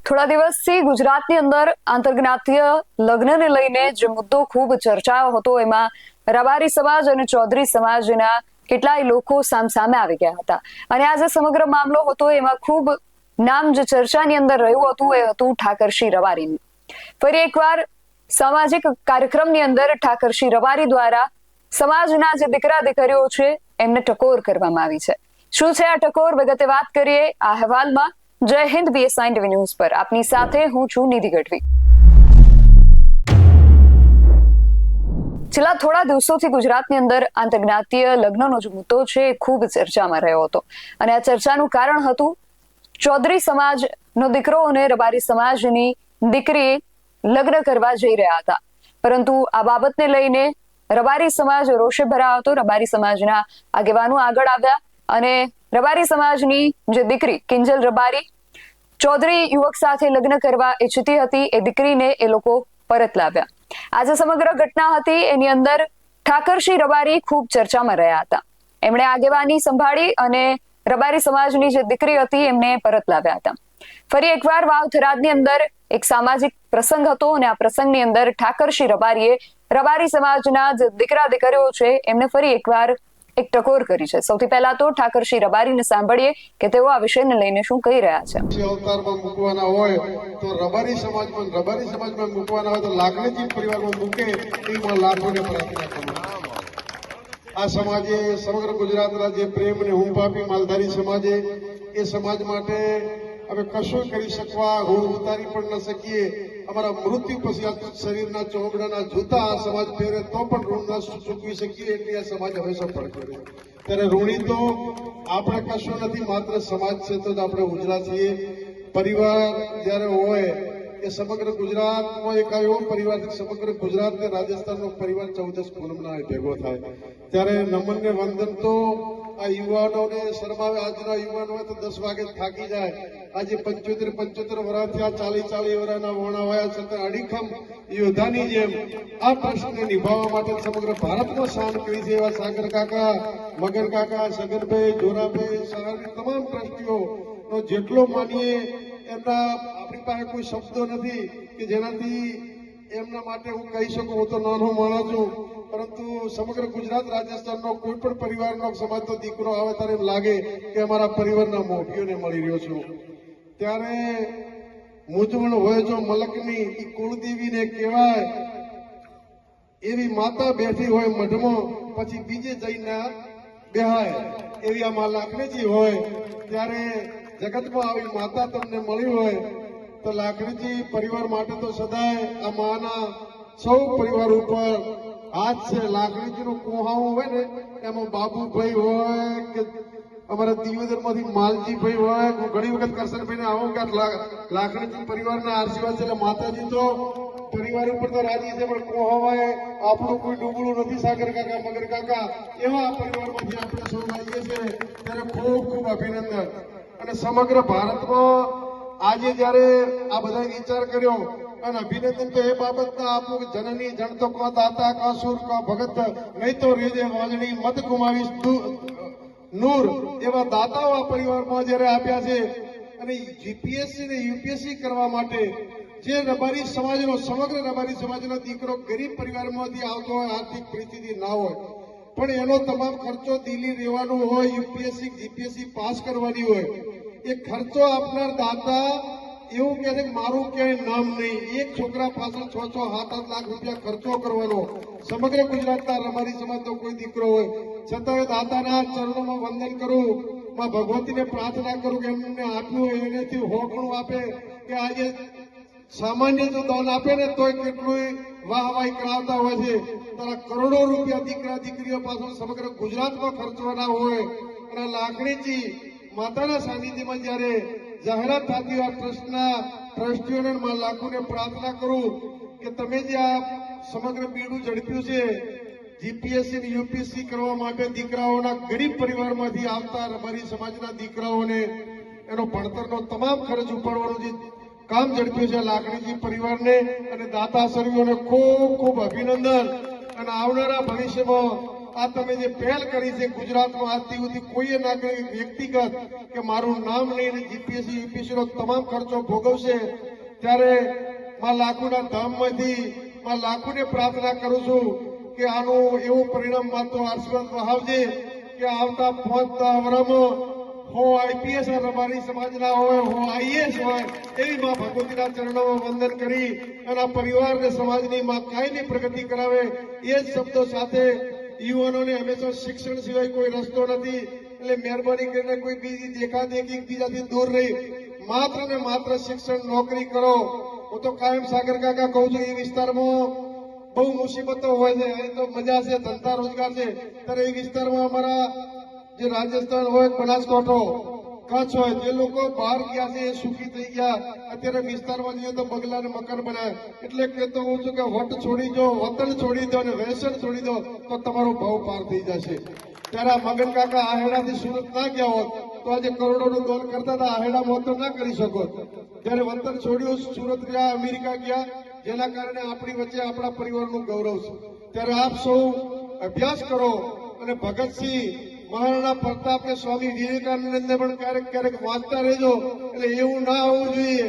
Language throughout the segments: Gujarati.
થોડા દિવસથી ગુજરાતની અંદર આંતરજ્ઞાતીય લગ્નને લઈને જે મુદ્દો ખૂબ ચર્ચાયો હતો એમાં રબારી સમાજ અને ચૌધરી સમાજના કેટલાય લોકો સામસામે આવી ગયા હતા અને આ જે સમગ્ર મામલો હતો એમાં ખૂબ નામ જે ચર્ચાની અંદર રહ્યું હતું એ હતું ઠાકરસિંહ રબારીનું. ફરી એકવાર સામાજિક કાર્યક્રમની અંદર ઠાકરસિંહ રબારી દ્વારા સમાજના જે દીકરા દીકરીઓ છે એમને ટકોર કરવામાં આવી છે. શું છે આ ટકોર, વિગતે વાત કરીએ આ અહેવાલમાં. જય હિન્દ, BSI ન્યૂઝ પર આપની સાથે હું છું નિધિ ગઢવી. છેલ્લા થોડા દિવસોથી ગુજરાતની અંદર આંતરજ્ઞાતીય લગ્નનો જે મુદ્દો છે એ ખૂબ ચર્ચામાં રહ્યો હતો અને આ ચર્ચાનું કારણ હતું ચૌધરી સમાજનો દીકરો અને રબારી સમાજની દીકરી લગ્ન કરવા જઈ રહ્યા હતા, પરંતુ આ બાબતને લઈને રબારી સમાજ રોષે ભરાયો હતો. રબારી સમાજના આગેવાનો આગળ આવ્યા અને રબારી સમાજની જે દીકરી કિંજલ રબારી ચૌધરી યુવક સાથે લગ્ન કરવા ઈચ્છતી હતી એ દીકરીને એ લોકો પરત લાવ્યા. આજે સમગ્ર ઘટના હતી એની અંદર ઠાકરસિંહ રબારી ખૂબ ચર્ચામાં રહ્યા હતા. એમણે આગેવાની સંભાળી અને રબારી સમાજની જે દીકરી હતી એમને પરત લાવ્યા હતા. ફરી એકવાર વાવ થરાદની અંદર એક સામાજિક પ્રસંગ હતો અને આ પ્રસંગની અંદર ઠાકરસિંહ રબારીએ રબારી સમાજના જે દીકરા દીકરીઓ છે એમને ફરી એકવાર એક ટકોર કરી છે. સૌથી પહેલા તો ઠાકરસિંહ રબારીને સાંભળીએ કે તેઓ આ વિષયને લઈને શું કહી રહ્યા છે. અવતારમાં મૂકવાના હોય તો રબારી સમાજમાં મૂકવાના હોય તો લાગણીથી પરિવારમાં મૂકે એમાં લાખોને પ્રાર્થના કરું. આ સમાજે સમગ્ર ગુજરાતના જે પ્રેમ અને હુંફ આપી માલધારી સમાજે એ સમાજ માટે અમે કશું કરી શકવા હું ઉતારી પણ ન શકીએ. અમારા મૃત્યુ પછી આ શરીરના ચોગડાના જૂતા આ સમાજ પહેરે તો પણ ઋણ ન ચૂકવી શકીએ એટલે આ સમાજ હંમેશા પડતો રહે. ત્યારે ઋણી તો આપણે કશું નથી, માત્ર સમાજ છે તો જ આપણે ઉજળા છીએ. પરિવાર જ્યારે હોય એ સમગ્ર ગુજરાતમાં એક એવો પરિવાર છે, સમગ્ર ગુજરાત ને રાજસ્થાનનો પરિવાર 14 પૂનમના ભેગો થાય ત્યારે નમન ને વંદન તો આ યુવાનોને શરમાવે. આજના યુવાન હોય તો 10 વાગે થાકી જાય. આજે 75 વર્ષથી આ 40 વર્ષના વોણા હોયા છતાં અડીખમ યોદ્ધાની જેમ આ ટ્રસ્ટને નિભાવવા માટે સમગ્ર ભારતમાં શાન કરી છે એવા સાગર કાકા, મગન કાકા, સગનભાઈ, જોરાભાઈ, સહારની તમામ ટ્રસ્ટીઓ નો જેટલો માનીએ એમના આપણી પાસે કોઈ શબ્દો નથી કે જેનાથી એમના માટે હું કહી શકું. હું તો નાનો માણસ છું, પરંતુ સમગ્ર ગુજરાત રાજસ્થાનનો કોઈ પણ પરિવારનો સમાજનો દીકરો આવે ત્યારે એમ લાગે કે અમારા પરિવારના મોભીઓને મળી રહ્યો છું. ત્યારે મૂંઝવણ હોય જો મલકની એ કુળદેવીને કહેવાય એવી માતા બેઠી હોય મઢમાં પછી બીજે જઈને બેહાય એવી આ મા લાખણીજી હોય. ત્યારે જગતમાં આવી માતા તમને મળી હોય તો લાખણીજી પરિવાર માટે તો સદાય આ માના સૌ પરિવાર ઉપર હાથ છે. લાખણીજીનું કોહાવું હોય ને એમાં બાબુભાઈ હોય કે અમારા દિયોદર માંથી માલજીભાઈ હોય. હું ઘણી વખત કરશનભાઈ ને આવું કે લાખણીજી પરિવારના આશીર્વાદ છે એટલે માતાજી તો પરિવાર ઉપર તો રાજી છે, પણ કોહાવાય આપણું કોઈ ડૂબળું નથી. સાગર કાકા, મગર કાકા એવા પરિવારમાંથી આપણે સૌ આવીએ છીએ ત્યારે ખૂબ ખૂબ અભિનંદન. અને સમગ્ર ભારતમાં આજે જયારે આ બધા વિચાર કર્યો અને અભિનંદન તો એ બાબતના આપું કે જનની જણ તો કો દાતા કા સુર કા ભગત નહીં તો રેજે વાજણી મત ગુમાવીશ નૂર એવા દાતાઓ આ પરિવારમાં જયારે આપ્યા છે. અને જીપીએસસી ને યુપીએસસી કરવા માટે જે રબારી સમાજનો સમગ્ર રબારી સમાજનો દીકરો ગરીબ પરિવારમાંથી આવતો હોય, આર્થિક પરિસ્થિતિ ના હોય, પણ એનો તમામ ખર્ચો દિલ્હી રહેવાનો હોય, યુપીએસસી જીપીએસસી પાસ કરવાની હોય, એ ખર્ચો આપનાર દાતા એવું કહે છે કે મારું ક્યાંય નામ નહીં. એક છોકરા પાછળ 6-7 લાખ રૂપિયા ખર્ચો કરવાનો. સમગ્ર ગુજરાતના રબારી સમાજનો કોઈ દીકરો હોય છતાં દાતાના ચરણોમાં વંદન કરું, માં ભગવતીને પ્રાર્થના કરું કે એમને આપ્યું એનેથી હોકણું આપે કે આજે સામાન્ય જો દાન આપે ને તોય કેટલું વાહવાહી કરાવતા હોય છે. તારા કરોડો રૂપિયા દીકરા દીકરીઓ પાછળ સમગ્ર ગુજરાતમાં ખર્ચવાના હોય. અને લાખણીજી માતાના સાનિધ્યમાં જયારે જાહેરાત થતી હોય ટ્રસ્ટના ટ્રસ્ટીઓને લાખોને પ્રાર્થના કરું કે તમે જે આ સમગ્ર બીડું ઝડપ્યું છે જીપીએસસી ને યુપીએસસી કરવા માટે દીકરાઓના ગરીબ પરિવારમાંથી આવતા રબારી સમાજના દીકરાઓને એનો ભણતરનો તમામ ખર્ચ ઉપાડવાનું જે કામ ઝડપ્યું છે લાખણીજી પરિવારને અને દાતાશ્રીઓને ખૂબ ખૂબ અભિનંદન. અને આવનારા ભવિષ્યમાં આ તમે જે પહેલ કરી છે ગુજરાતમાં આજથી સુધી કોઈએ ના કરી વ્યક્તિગત કે મારું નામ લઈને જીપીએસસી યુપીએસસી નો તમામ ખર્ચો ભોગવશે, ત્યારે માં લાખોના ધામમાંથી માં લાખોને પ્રાર્થના કરું છું કે આનું એવું પરિણામ માત્ર આશીર્વાદ વહાવજે કે આવતા 5-10 વર્ષમાં હું આઈપીએસ રબારી સમાજના હોય, હું આઈએસ હોય, એવી માં ભગવતીના ચરણોમાં વંદન કરી અને પરિવારને સમાજની માં કાયમી પ્રગતિ કરાવે એ જ શબ્દો સાથે યુવાનોને હંમેશા શિક્ષણ સિવાય કોઈ રસ્તો નથી, એટલે મહેરબાની કરીને કોઈ બીજી દેખાદેખી બીજાથી દૂર રહી માત્ર ને માત્ર શિક્ષણ નોકરી કરો. હું તો કાયમ સાગર કાકા કહું છું, એ વિસ્તારમાં બહુ મુસીબતો હોય છે, અહીં તો મજા છે, ધંધા રોજગાર છે, ત્યારે એ વિસ્તારમાં અમારા જે રાજસ્થાન હોય, બનાસકાંઠો, કચ્છ હોય, જે લોકો બહાર ગયા છે એ સુખી થઈ ગયા. અત્યારે વિસ્તારમાં જઈએ તો બગલા ને મકાન બનાવે. એટલે કહેતો હું છું કે વટ છોડી દો, વતન છોડી દો અને વ્યસન છોડી દો તો તમારો ભાવ પાર થઈ જશે. ત્યારે આ મગન કાકા આહેડાથી સુરત ના ગયા હોત તો આજે કરોડોનું દોન કરતા હતા, આહેડામાં તો ના કરી શકો. જયારે વતન છોડ્યું, સુરત ગયા, અમેરિકા ગયા, જેના કારણે આપણી વચ્ચે આપણા પરિવારનું ગૌરવ છે. ત્યારે આપ સૌ અભ્યાસ કરો અને ભગતસિંહ, મહારાણા પ્રતાપ ને સ્વામી વિવેકાનંદને પણ ક્યારેક ક્યારેક વાંચતા રહેજો. એટલે એવું ના હોવું જોઈએ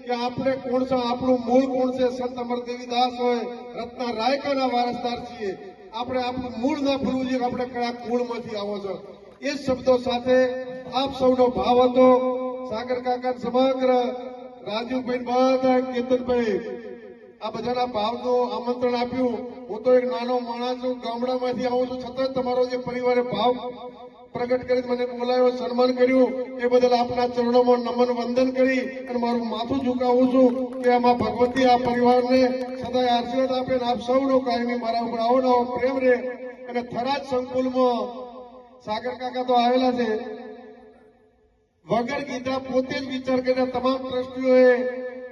કે આપણે કોણ છે, આપણું મૂળ કોણ છે. સંત અમર દેવીદાસ હોય, રત્ના રાયકાના વારસદાર છીએ. આપણે આપણું મૂળ ના ભૂલવું જોઈએ કે આપણે કયા કુળમાંથી આવો છો. એ શબ્દો સાથે આપ સૌનો ભાવ હતો. સાગર કાકા સમગ્ર રાજુભાઈ, બધા કેતનભાઈ, આ બધાના ભાવનું આમંત્રણ આપ્યું. હું તો એક નાનો માણસ છું, ગામડામાંથી આવું છું, છતાં તમારો જે પરિવારે ભાવ પ્રગટ કરી મને બોલાયો, સન્માન કર્યું, એ બદલ આપના ચરણોમાં નમન વંદન કરી અને મારું માથું ઝુકાવું છું કે આમાં ભગવતી આ પરિવારને સદાય આશીર્વાદ આપે અને આપ સૌનો કાયમી મારા ઉપર આવો નવો પ્રેમ રહે. અને થરાદ સંકુલમાં સાગર કાકા તો આવેલા છે, વગર કીધા પોતે જ વિચાર કર્યા તમામ ટ્રસ્ટીઓએ.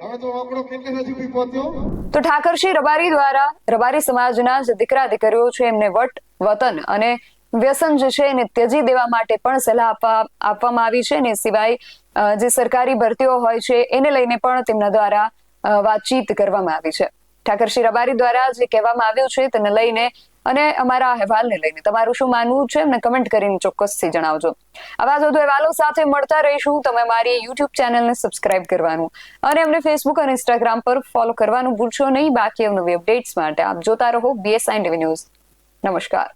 હવે તો આંકડો કેટલે નથી પહોંચ્યો. તો ઠાકરસિંહ રબારી દ્વારા રબારી સમાજના જે દીકરા દીકરીઓ છે એમને વટ, વતન અને વ્યસન જે છે એને ત્યજી દેવા માટે પણ સલાહ આપવામાં આવી છે. ને સિવાય જે સરકારી ભરતીઓ હોય છે એને લઈને પણ તેમના દ્વારા વાતચીત કરવામાં આવી છે. ઠાકરસિંહ રબારી દ્વારા જે કહેવામાં આવ્યું છે તેને લઈને અને અમારા અહેવાલને લઈને તમારું શું માનવું છે એમને કમેન્ટ કરીને ચોક્કસથી જણાવજો. આવા જ વધુ અહેવાલો સાથે મળતા રહીશું. તમે મારી યુટ્યુબ ચેનલને સબસ્ક્રાઇબ કરવાનું અને અમને ફેસબુક અને ઇન્સ્ટાગ્રામ પર ફોલો કરવાનું ભૂલશો નહીં. બાકી અવનવી અપડેટ્સ માટે આપ જોતા રહો BSI ટીવી ન્યૂઝ. નમસ્કાર.